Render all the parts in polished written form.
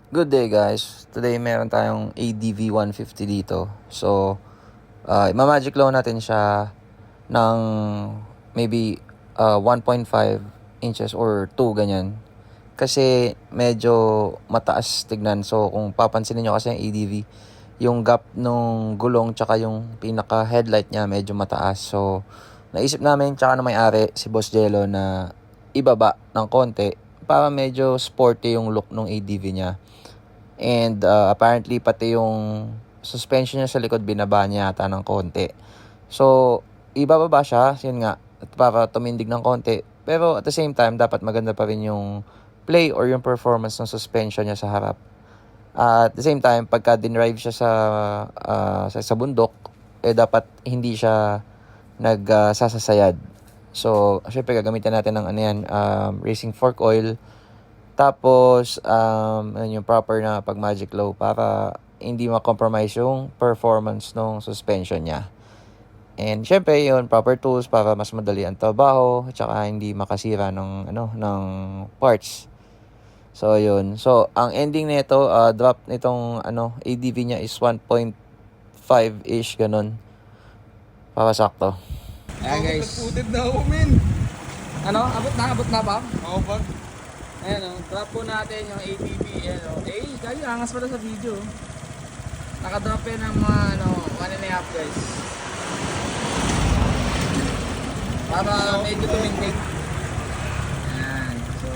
Good day guys. Today meron tayong ADV 150 dito. So, ima-magic low natin siya ng maybe 1.5 inches or 2 ganyan. Kasi medyo mataas tignan. So, kung papansinin nyo kasi yung ADV, yung gap nung gulong tsaka yung pinaka headlight niya medyo mataas. So, naisip namin tsaka na may-ari si Boss Jello na ibaba ng konti para medyo sporty yung look ng ADV niya. And apparently pati yung suspension niya sa likod binaba niya yata ng konti. So, ibababa siya, yun nga, at para tumindig ng konti. Pero at the same time, dapat maganda pa rin yung play or yung performance ng suspension niya sa harap. At the same time, pagka dinrive siya sa bundok, dapat hindi siya nagsasasayad. So, syempre gagamitan natin ng racing fork oil. Tapos, yung proper na pag magic low para hindi ma-compromise yung performance ng suspension niya. And syempre, yun, proper tools para mas madali ang trabaho at saka hindi makasira ng parts. So, yun. So, ang ending nito, drop nitong ADV niya is 1.5-ish, ganun. Para sakto. Ayan guys. Puted na ako, men. Abot na ba? Oo ba? Ayan drop po natin yung ATV. Kaya angas pala sa video. Nakadrop yan ng mga 1.5 guys. Para medyo tumindig. Ayan. So,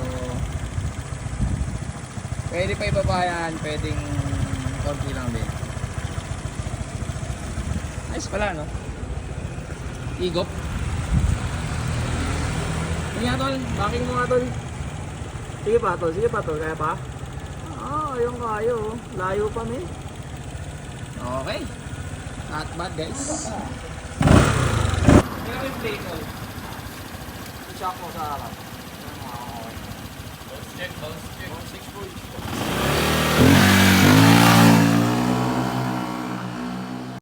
pwede pa ibaba yan. Pwedeng konti lang din. Nice pala, no? Igop. Hindi nga tol, backing mo nga tol. Sige pa tol, kaya pa? Ayun kayo, layo pa min. Okay. Not bad guys. Kaya yung play tol. I-shock mo sa harap. Okay. Bounce check. 6 full.